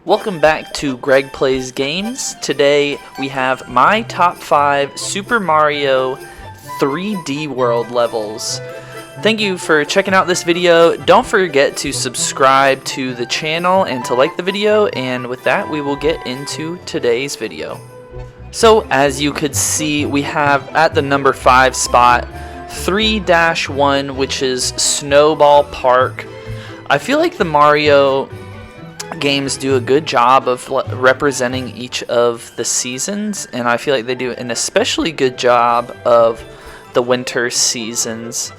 Welcome back to Greg Plays Games. Today we have my top 5 Super Mario 3D World levels. Thank you for checking out this video. Don't forget to subscribe to the channel and to like the video, and with that we will get into today's video. So as you could see, we have at the number 5 spot 3-1, which is Snowball Park. I feel like the Mario games do a good job of representing each of the seasons, and I feel like they do an especially good job of the winter seasons.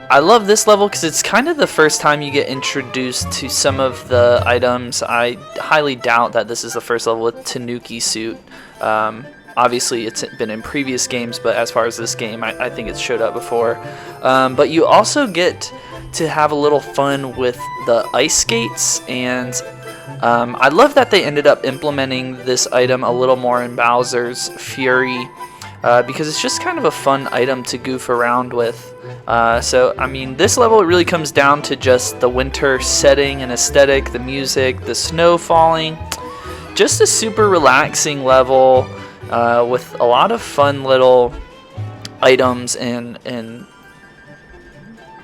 I love this level because it's kind of the first time you get introduced to some of the items. I highly doubt that this is the first level with Tanuki Suit. Obviously it's been in previous games, but as far as this game, I think it's showed up before. But you also get to have a little fun with the ice skates, and I love that they ended up implementing this item a little more in Bowser's Fury, because it's just kind of a fun item to goof around with. So I mean, this level, it really comes down to just the winter setting and aesthetic, the music, the snow falling. Just a super relaxing level with a lot of fun little items and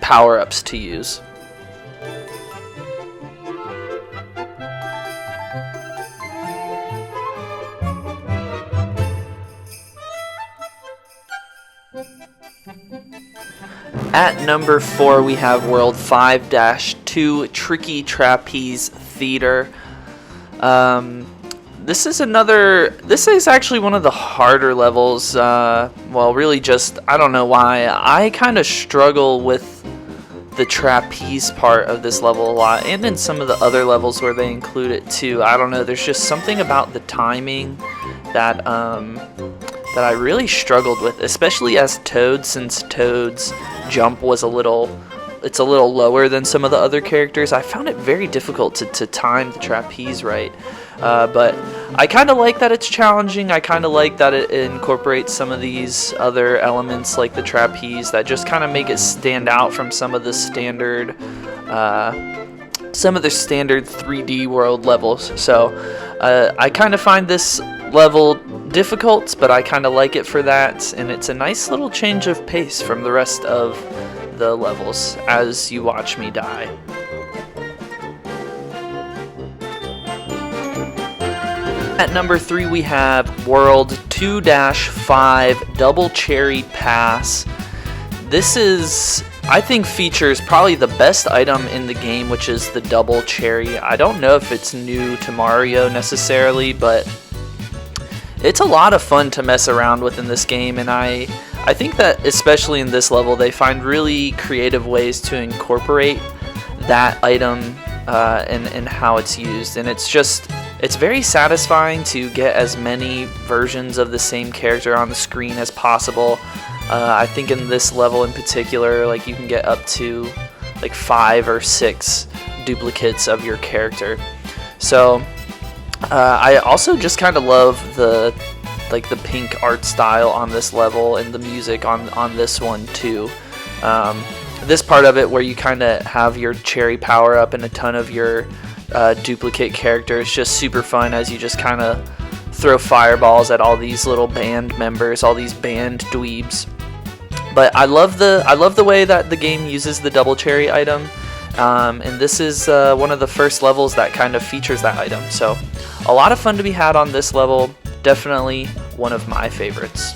power-ups to use. At number 4 we have World 5-2 Tricky Trapeze Theater. This is actually one of the harder levels. Well, really just, I don't know why, I kind of struggle with the trapeze part of this level a lot, and in some of the other levels where they include it too. I don't know, there's just something about the timing that I really struggled with, especially as Toad, since Toad's jump was a little lower than some of the other characters. I found it very difficult to time the trapeze right. But I kind of like that it's challenging. I kind of like that it incorporates some of these other elements like the trapeze that just kind of make it stand out from some of the standard 3D world levels. So I kind of find this level difficult, but I kind of like it for that, and it's a nice little change of pace from the rest of the levels as you watch me die. At number 3 we have World 2-5 Double Cherry Pass. This is, I think, features probably the best item in the game, which is the double cherry. I don't know if it's new to Mario necessarily, but it's a lot of fun to mess around with in this game, and I think that especially in this level they find really creative ways to incorporate that item and how it's used, and it's very satisfying to get as many versions of the same character on the screen as possible. I think in this level in particular, like, you can get up to like 5 or 6 duplicates of your character. So I also just kind of love the pink art style on this level, and the music on this one too. This part of it where you kind of have your cherry power up and a ton of your duplicate characters, just super fun as you just kind of throw fireballs at all these little band members, all these band dweebs. But I love the way that the game uses the double cherry item, and this is one of the first levels that kind of features that item. So a lot of fun to be had on this level. Definitely one of my favorites.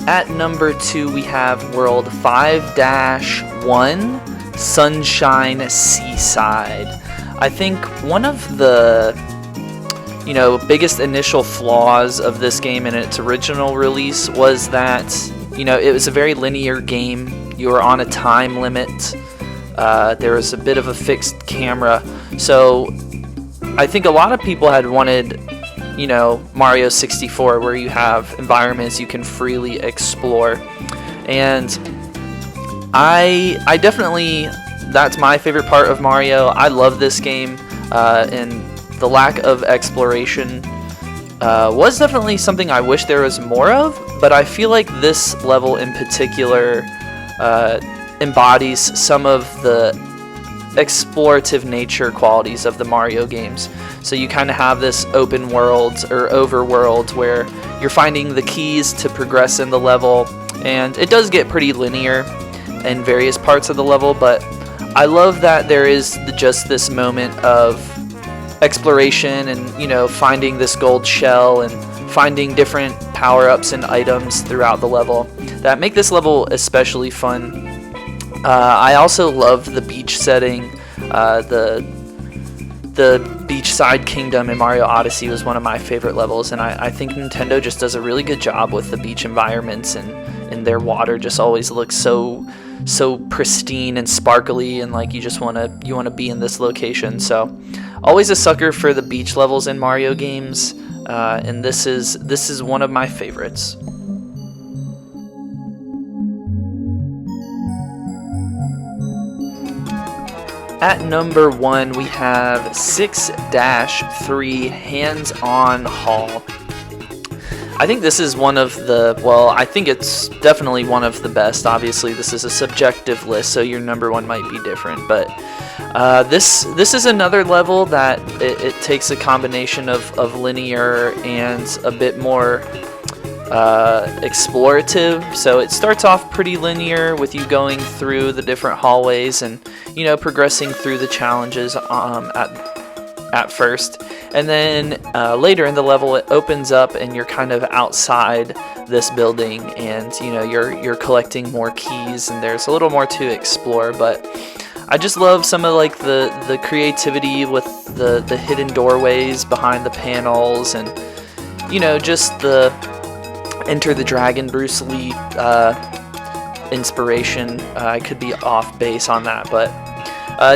At number 2 we have World 5-1 Sunshine Seaside. I think one of the biggest initial flaws of this game in its original release was that it was a very linear game. You were on a time limit. There was a bit of a fixed camera, so I think a lot of people had wanted Mario 64, where you have environments you can freely explore, and I definitely, that's my favorite part of Mario. I love this game, and the lack of exploration was definitely something I wish there was more of, but I feel like this level in particular embodies some of the explorative nature qualities of the Mario games. So you kind of have this open world or overworld where you're finding the keys to progress in the level, and it does get pretty linear in various parts of the level, but I love that there is just this moment of exploration and, you know, finding this gold shell and finding different power-ups and items throughout the level that make this level especially fun. I also love the beach setting. The beachside kingdom in Mario Odyssey was one of my favorite levels, and I think Nintendo just does a really good job with the beach environments, and their water just always looks so pristine and sparkly, and like you want to be in this location. So always a sucker for the beach levels in Mario games, and this is one of my favorites. At number 1, we have 6-3 Hands-On Hall. I think this is one of the, well, I think it's definitely one of the best. Obviously, this is a subjective list, so your number 1 might be different. But this is another level that it takes a combination of linear and a bit more explorative. So it starts off pretty linear with you going through the different hallways and, you know, progressing through the challenges at first, and then later in the level it opens up and you're kind of outside this building, and you know you're collecting more keys and there's a little more to explore. But I just love some of like the creativity with the hidden doorways behind the panels, and you know, just the Enter the Dragon Bruce Lee inspiration. I could be off base on that, but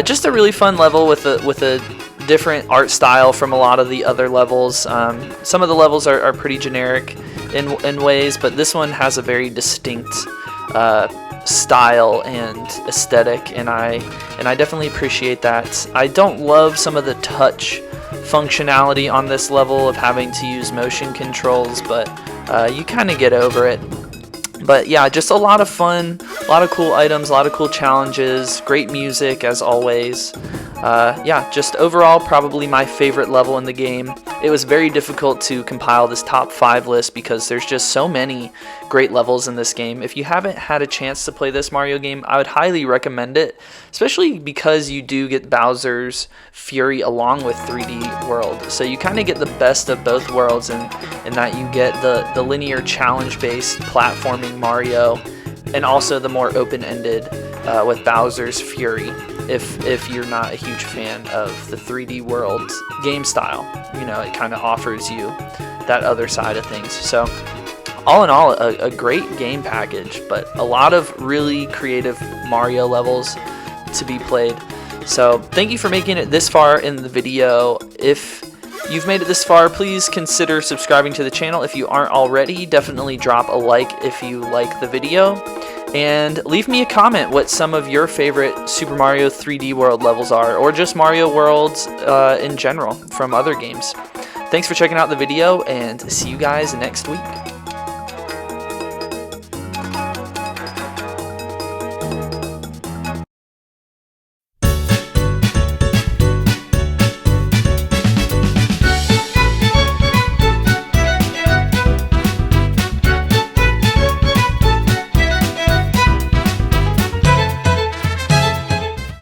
just a really fun level with a different art style from a lot of the other levels. Some of the levels are pretty generic in ways, but this one has a very distinct style and aesthetic, and I definitely appreciate that. I don't love some of the touch functionality on this level of having to use motion controls, but you kind of get over it. But yeah, just a lot of fun, a lot of cool items, a lot of cool challenges, great music as always. Yeah, just overall probably my favorite level in the game. It was very difficult to compile this top 5 list because there's just so many great levels in this game. If you haven't had a chance to play this Mario game, I would highly recommend it, especially because you do get Bowser's Fury along with 3D World. So you kind of get the best of both worlds, in that you get the linear challenge-based platforming Mario, and also the more open-ended with Bowser's Fury. If you're not a huge fan of the 3D World game style, you know, it kind of offers you that other side of things. So all in all, a great game package, but a lot of really creative Mario levels to be played. So thank you for making it this far in the video. If you've made it this far, please consider subscribing to the channel. If you aren't already, definitely drop a like if you like the video. And leave me a comment what some of your favorite Super Mario 3D World levels are, or just Mario Worlds in general from other games. Thanks for checking out the video, and see you guys next week.